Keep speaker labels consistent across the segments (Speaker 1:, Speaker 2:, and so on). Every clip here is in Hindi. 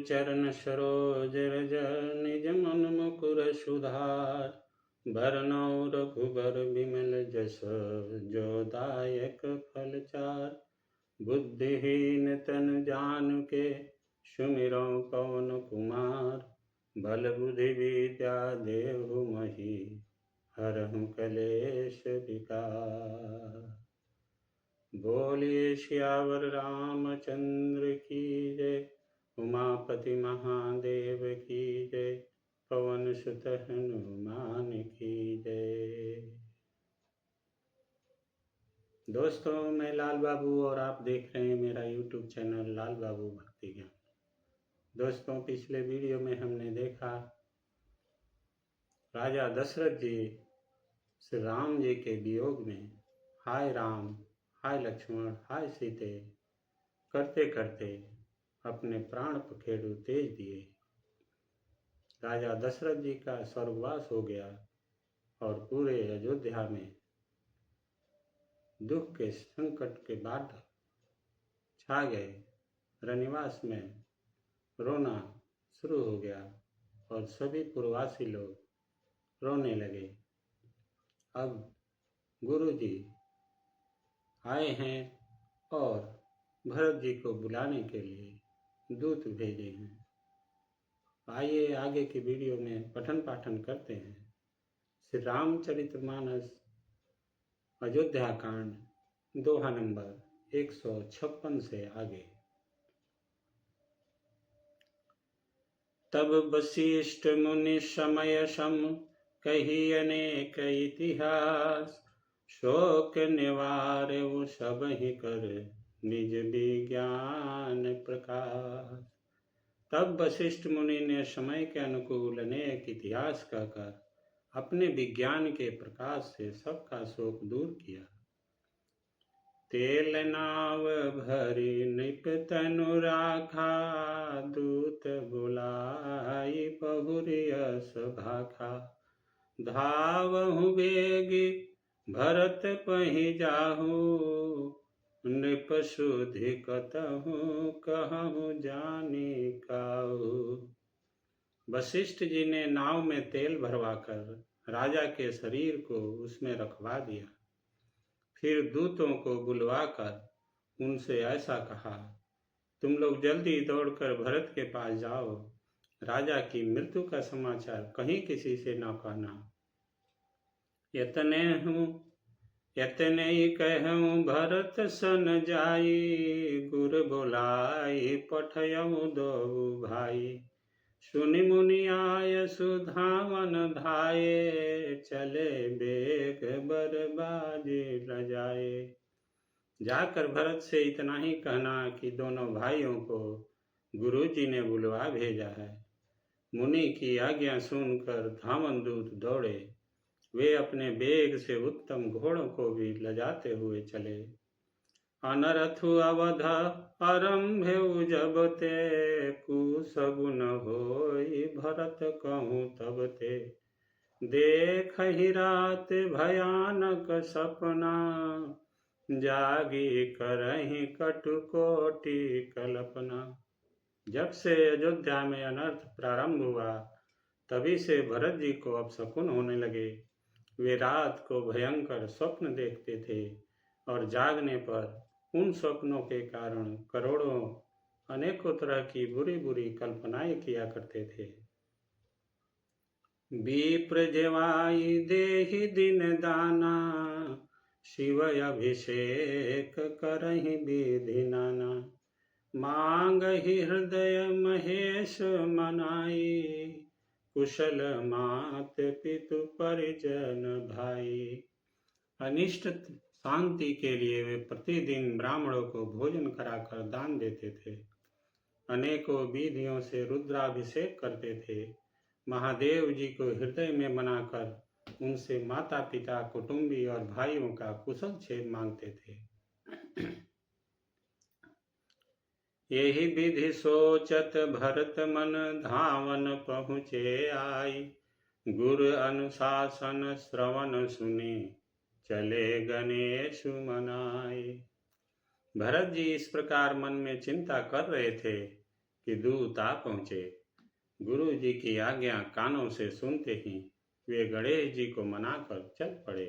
Speaker 1: चरण सरोज रज निज मन मुकुर सुधार। बरनौ रघुबर बिमल जस जो दायक फल चार। बुद्धिहीन तन जानुके सुमिरौ पवन कुमार। बल बुद्धि विद्या देहु महि हरहु कलेश विकार। बोलिए सियावर रामचंद्र की जय। उमापति महादेव की जय। पवन सुत हनुमान की जय। दोस्तों, मैं लाल बाबू और आप देख रहे हैं मेरा YouTube चैनल लाल बाबू भक्ति ज्ञान। दोस्तों, पिछले वीडियो में हमने देखा राजा दशरथ जी श्री राम जी के वियोग में हाय राम, हाय लक्ष्मण, हाय सीते करते करते अपने प्राण पखेरु तेज दिए। राजा दशरथ जी का स्वर्गवास हो गया और पूरे अयोध्या में दुख के संकट के बाद छा गए। रनिवास में रोना शुरू हो गया और सभी पूर्ववासी लोग रोने लगे। अब गुरु जी आए हैं और भरत जी को बुलाने के लिए दूत भेजे हैं। आइए आगे की वीडियो में पठन पाठन करते हैं। श्री रामचरितमानस अयोध्या कांड दोहा नंबर 156 से आगे। तब वशिष्ठ मुनि समय सम कही अनेक इतिहास। शोक निवारउ सबहि कर निज विज्ञान प्रकाश। तब वशिष्ठ मुनि ने समय के अनुकूल अनेक इतिहास कहकर अपने विज्ञान के प्रकाश से सबका शोक दूर किया। तेल नाव भरी नृप तनु राखा। दूत बुलाई बहुरी यश भाखा। धावहु बेगी भरत पहि जाहु। नृप सुधि कतहु कहूँ जानी काहू। वशिष्ठ जी ने नाव में तेल भरवाकर राजा के शरीर को उसमें रखवा दिया। फिर दूतों को बुलवाकर उनसे ऐसा कहा, तुम लोग जल्दी दौड़कर भरत के पास जाओ। राजा की मृत्यु का समाचार कहीं किसी से न कहना। यतने ही कहूँ भरत सन जाई। गुर बोलाई पठयऊ दो भाई। सुनि मुनि आय सुधावन धाये। चले बेग बरबाजी लजाए। जाकर भरत से इतना ही कहना कि दोनों भाइयों को गुरुजी ने बुलवा भेजा है। मुनि की आज्ञा सुनकर धावन दूत दौड़े। वे अपने बेग से उत्तम घोड़ों को भी लजाते हुए चले। अनरथु अवध आरंभेउ जब ते। कुसगुन होई भरत कहूँ तब ते। देखहि रात भयानक सपना। जागी करहि कटुकोटि कल्पना। जब से अयोध्या में अनर्थ प्रारंभ हुआ तभी से भरत जी को अपशकुन होने लगे। वे रात को भयंकर स्वप्न देखते थे और जागने पर उन स्वप्नों के कारण करोड़ों अनेकों तरह की बुरी बुरी कल्पनाएं किया करते थे। विप्र जेवाई देहि दिन दाना। शिव अभिषेक करहि विधि नाना। मांगहि हृदय महेश मनाई। कुशल मात पितु परिजन भाई। अनिष्ट शांति के लिए वे प्रतिदिन ब्राह्मणों को भोजन कराकर दान देते थे। अनेकों विधियों से रुद्राभिषेक करते थे। महादेव जी को हृदय में बनाकर उनसे माता पिता, कुटुंबी और भाइयों का कुशल क्षेम मांगते थे। यही विधि सोचत भरत मन धावन पहुँचे आई। गुरु अनुशासन श्रवण सुनी चले गणेश मनाए। भरत जी इस प्रकार मन में चिंता कर रहे थे कि दूत आ पहुँचे। गुरु जी की आज्ञा कानों से सुनते ही वे गणेश जी को मनाकर चल पड़े।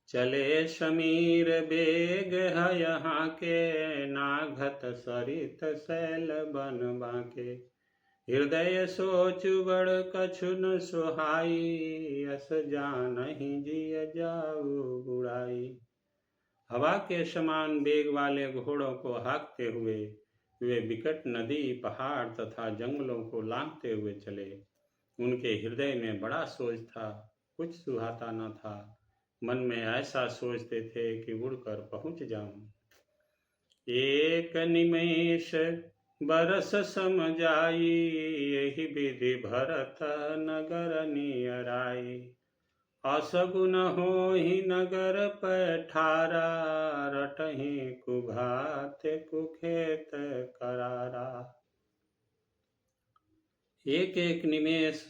Speaker 1: चले समीर बेग है यहाँ के, नाघत सरित सैल बन बांके। हृदय सोच बड़ कछु न सुहाई, अस जानहि जिय जाऊ बुढ़ाई। हवा के समान बेग वाले घोड़ों को हाँकते हुए वे विकट नदी, पहाड़ तथा जंगलों को लांघते हुए चले। उनके हृदय में बड़ा सोच था, कुछ सुहाता न था। मन में ऐसा सोचते थे कि उड़कर पहुंच जाऊं। एक निमेष बरस सम जाई, यही विधि भरत नगर नियराई। असगुन होहि नगर पैठारा, रटहि कुभात कुखेत करारा। एक एक निमेष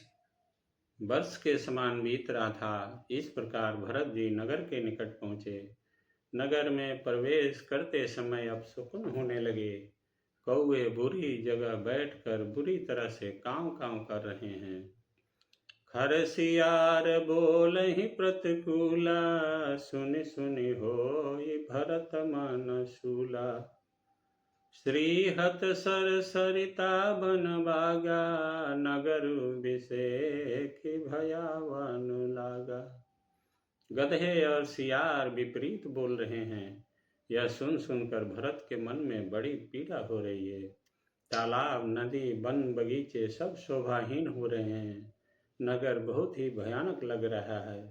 Speaker 1: वर्ष के समान बीत रहा था। इस प्रकार भरत जी नगर के निकट पहुंचे। नगर में प्रवेश करते समय अपशकुन होने लगे। कौवे बुरी जगह बैठकर बुरी तरह से काँव काँव कर रहे हैं। खरसियार बोलहि प्रतिकूला, सुनि सुनि होई भरत मन शूला। श्रीहत सर सरिता बन बागा, नगर विषेख भयावन लागा। गधे और सियार विपरीत बोल रहे हैं। यह सुन सुनकर भरत के मन में बड़ी पीड़ा हो रही है। तालाब, नदी, वन, बगीचे सब शोभाहीन हो रहे हैं। नगर बहुत ही भयानक लग रहा है।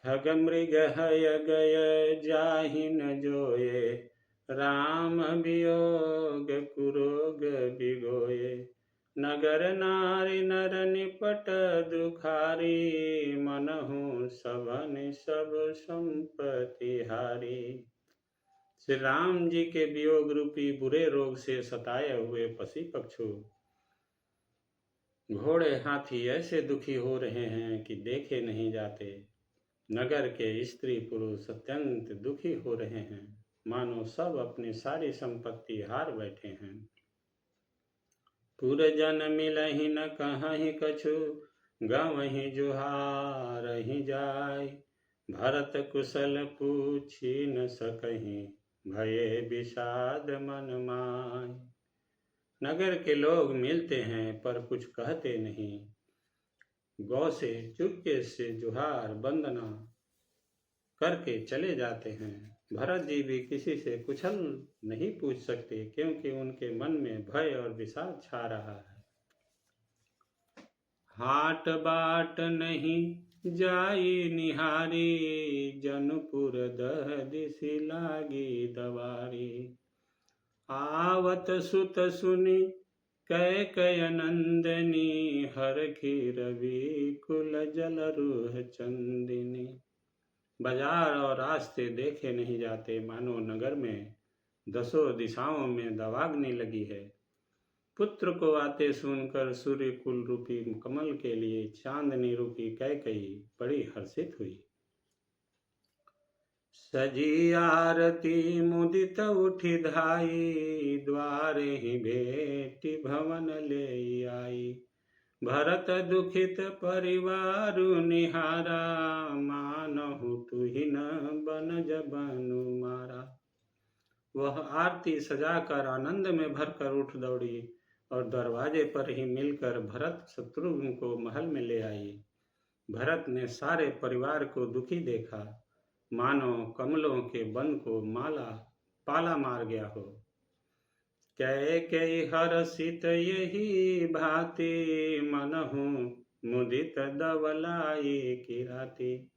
Speaker 1: खग मृग हय गय जाहि न जोये, राम वियोग कुरोग बिगोये। नगर नारी नर निपट दुखारी, मनहु सबनि सब संपत्ति हारी। श्री राम जी के वियोग रूपी बुरे रोग से सताए हुए पशु पक्षु, घोड़े, हाथी ऐसे दुखी हो रहे हैं कि देखे नहीं जाते। नगर के स्त्री पुरुष अत्यंत दुखी हो रहे हैं, मानो सब अपनी सारी संपत्ति हार बैठे हैं। पुरजन मिलहि न कहहि कछु, गवहि जुहारहि जाय। भरत कुशल पूछि न सकहि, भये विषाद मन माय। नगर के लोग मिलते हैं पर कुछ कहते नहीं। गौ से चुपके से जुहार वंदना करके चले जाते हैं। भरत जी भी किसी से कुशल नहीं पूछ सकते, क्योंकि उनके मन में भय और विषाद छा रहा है। हाट बाट नहीं जाई निहारी, जनपुर दह दिसि लागी दवारी। आवत सुत सुनि कैकय नंदिनी, हरखी रवि कुल जल रूह चंदिनी। बाजार और रास्ते देखे नहीं जाते, मानो नगर में दसों दिशाओं में दवाग्नि लगी है। पुत्र को आते सुनकर सूर्य कुल रूपी कमल के लिए चांदनी रूपी कैकयी बड़ी हर्षित हुई। सजी आरती मुदित उठि धाई, द्वारे ही भेटी भवन ले आई। भरत दुखित परिवारु निहारा, मानहु तुहिन बनज बनु मारा। वह आरती सजाकर आनंद में भरकर उठ दौड़ी और दरवाजे पर ही मिलकर भरत शत्रुघ्न को महल में ले आई। भरत ने सारे परिवार को दुखी देखा, मानो कमलों के वन को पाला मार गया हो। कैकेयी हर्षित यही भांति, मनहु मुदित दवलाई की राति।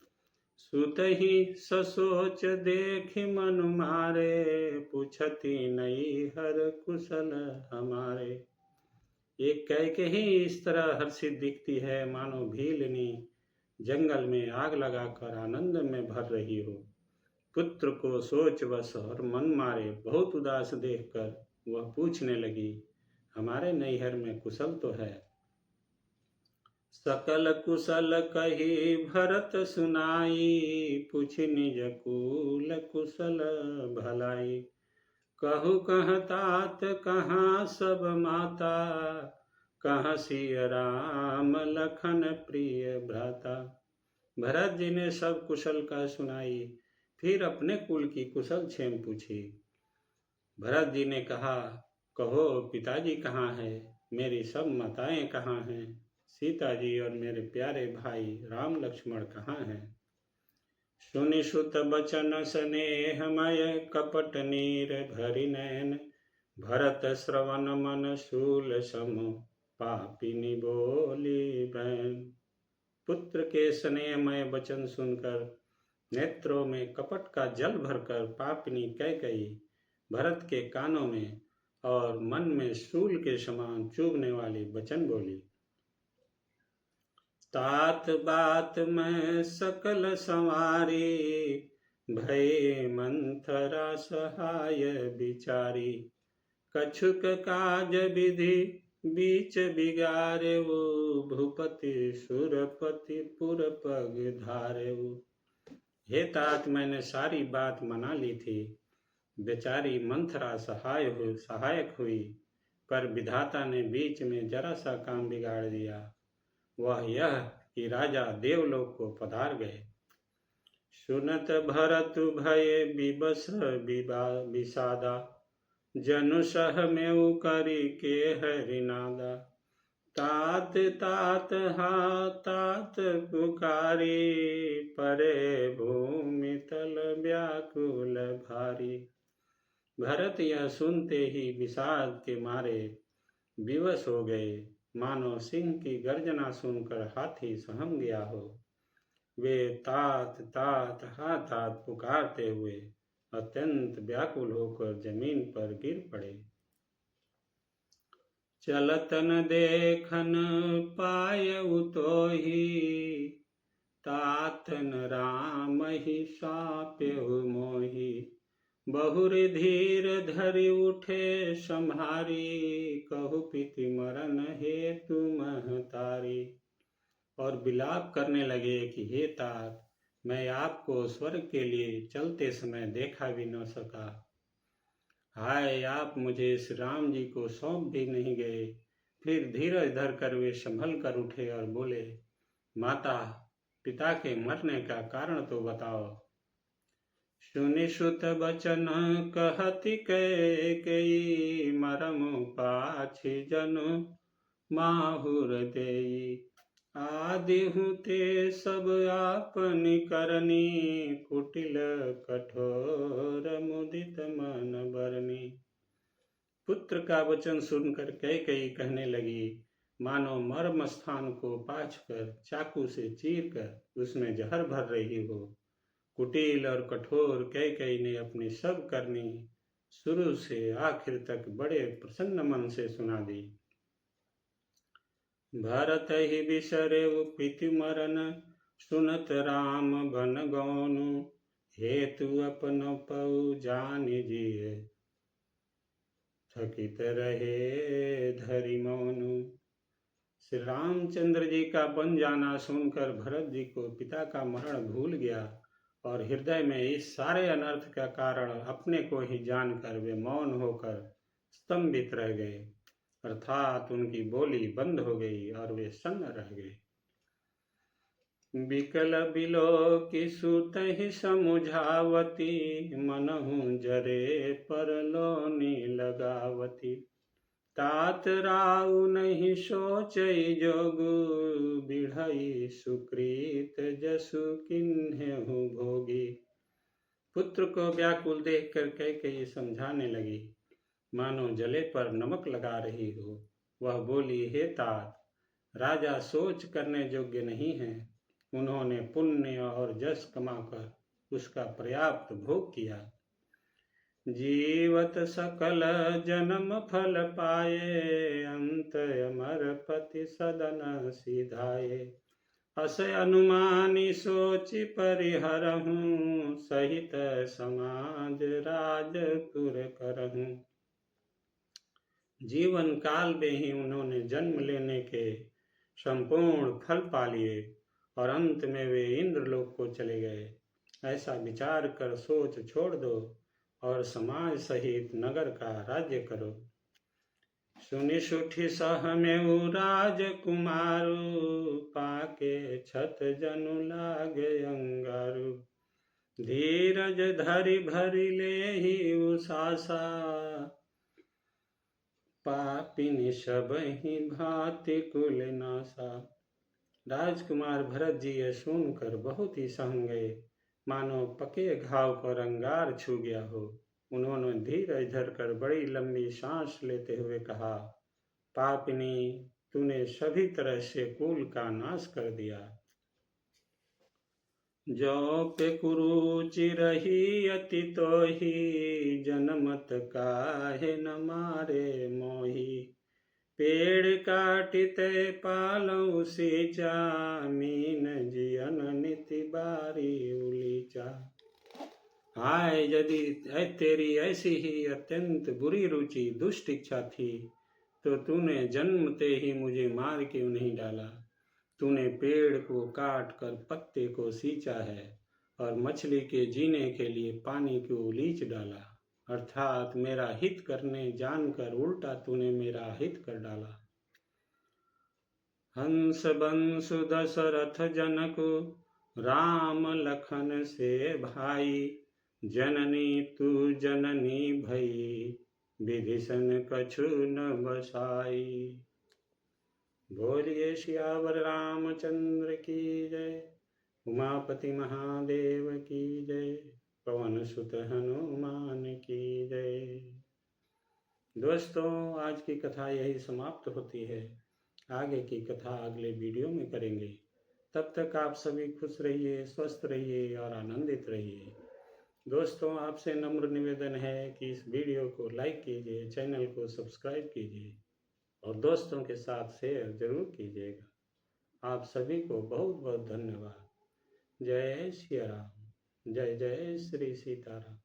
Speaker 1: सुतहि ससोच देखि मनु मारे, पूछती नहीं हर कुशल हमारे। एक कैकेयी इस तरह हर्षित दिखती है, मानो भीलनी जंगल में आग लगाकर आनंद में भर रही हो। पुत्र को सोचवश और मन मारे बहुत उदास देखकर वह पूछने लगी, हमारे नैहर में कुशल तो है? सकल कुशल कही भरत सुनाई, पूछ निज कुल कुशल भलाई। कहु कहाँ तात कहाँ सब माता, कहाँ सिय राम लखन प्रिय भ्राता। भरत जी ने सब कुशल का सुनाई, फिर अपने कुल की कुशल क्षेम पूछी। भरत जी ने कहा, कहो पिताजी कहाँ है, मेरी सब माताएं कहाँ हैं, सीता जी और मेरे प्यारे भाई राम लक्ष्मण कहाँ हैं। सुनि सुत बचन स्नेहमय, कपट नीर भरि नैन, भरत श्रवण मन शूल सम, पापिनी बोली बैन। पुत्र के स्नेहमय वचन सुनकर नेत्रों में कपट का जल भरकर पापिनी कैकेयी भरत के कानों में और मन में शूल के समान चुभने वाली वचन बोली। तात बात में सकल संवारी, भय मंथरा सहाय बिचारी। कछुक काज विधि बीच बिगारे, वो भूपति सुरपति पुर पग धारे। हे तात, मैंने सारी बात मना ली थी, बेचारी मंथरा सहायक हुई, पर विधाता ने बीच में जरा सा काम बिगाड़ दिया। वह यह कि राजा देवलोक को पधार गए। सुनत भरत भय विवश विषादा, जनु सह में करी के हरिनादा। तात तात हा तात पुकारी, परे भूमि तल व्याकुल भारी। भरत यह सुनते ही विषाद के मारे विवश हो गए, मानो सिंह की गर्जना सुनकर हाथी सहम गया हो। वे तात तात हा तात पुकारते हुए अत्यंत व्याकुल होकर जमीन पर गिर पड़े। चलतन देखन पायउ तोहि, तातन राम ही साप्यहु मोहि। बहुरि धीर धरि उठे संहारी, कहु पिति मरन हेतु महतारी। और विलाप करने लगे कि हे तात, मैं आपको स्वर्ग के लिए चलते समय देखा भी न सका। हाय, आप मुझे श्री राम जी को सौंप भी नहीं गए। फिर धीरज धर कर वे संभल कर उठे और बोले, माता, पिता के मरने का कारण तो बताओ। सुनि सुत बचन कहति कैकेयी, मरम पाछि जनु माहुर देई। आदिहु ते सब आपनि करनी, कुटिल कठोर मुदित मन बरनी। पुत्र का वचन सुनकर कैकेयी कहने लगी, मानो मर्म स्थान को पाछकर चाकू से चीरकर उसमें जहर भर रही हो। कुटिल और कठोर कैकेयी ने अपनी सब करनी शुरू से आखिर तक बड़े प्रसन्न मन से सुना दी। भरत ही बिसरेउ पिति मरन, सुनत राम बन गौनु। हेतु अपन पउ जानि जिय, थकित रहे धरि मौनु। श्री रामचंद्र जी का बन जाना सुनकर भरत जी को पिता का मरण भूल गया और हृदय में इस सारे अनर्थ का कारण अपने को ही जानकर वे मौन होकर स्तंभित रह गए, अर्थात उनकी बोली बंद हो गई और वे सन्न रह गए। बिकल बिलोकि सुतहि समुझावती, मनहु जरे परलोनि लगावती। तात राउ नहीं सोचई जोगु, बिढ़ई सुकृत जसु किन्हेहु भोगी। पुत्र को व्याकुल देखकर कैकेयी समझाने लगी, मानो जले पर नमक लगा रही हो। वह बोली, हे तात, राजा सोच करने योग्य नहीं है। उन्होंने पुण्य और जस कमाकर उसका पर्याप्त भोग किया। जीवत सकल जन्म फल पाए, अंत अमर पति सदन सिधाए। अस अनुमानी सोचि परिहरहूँ, सहित समाज राजपुर करहूँ। जीवन काल में ही उन्होंने जन्म लेने के संपूर्ण फल पा लिए और अंत में वे इंद्रलोक को चले गए। ऐसा विचार कर सोच छोड़ दो और समाज सहित नगर का राज्य करो। सुनि सुठी सह में राजकुमारु, पाके छत जनु लागे अंगारु। धीरज धरि भरि लेहि उसासा, पापिन सबहि भांति कुल नासा। राजकुमार भरत जी यह सुनकर बहुत ही सहम गए, मानो पके घाव पर अंगार छू गया हो। उन्होंने धीरज धरकर बड़ी लंबी सांस लेते हुए कहा, पापिनी, तूने सभी तरह से कुल का नाश कर दिया। जो पे कुरुचि रही अति तोहि, जनमत काहे न मारे मोहि। पेड़ काटिते पालौ सींचा, मीन जियन निति बारी उलीचा। हाय, यदि तेरी ऐसी ही अत्यंत बुरी रुचि दुष्ट इच्छा थी तो तूने जन्मते ही मुझे मार क्यों नहीं डाला। तूने पेड़ को काट कर पत्ते को सींचा है और मछली के जीने के लिए पानी को उलीच डाला, अर्थात मेरा हित करने जानकर उल्टा तूने मेरा हित कर डाला। हंस बंसु दशरथ जनक, राम लखन से भाई। जननी तू जननी भई, विभीषण कछु न बसाई। बोलिए सियावर रामचंद्र की जय, उमापति महादेव की जय, पवन सुत हनुमान की जय। दोस्तों, आज की कथा यही समाप्त होती है। आगे की कथा अगले वीडियो में करेंगे। तब तक आप सभी खुश रहिए, स्वस्थ रहिए और आनंदित रहिए। दोस्तों, आपसे नम्र निवेदन है कि इस वीडियो को लाइक कीजिए, चैनल को सब्सक्राइब कीजिए और दोस्तों के साथ शेयर जरूर कीजिएगा। आप सभी को बहुत बहुत धन्यवाद। जय श्री राम, जय जय श्री सीताराम।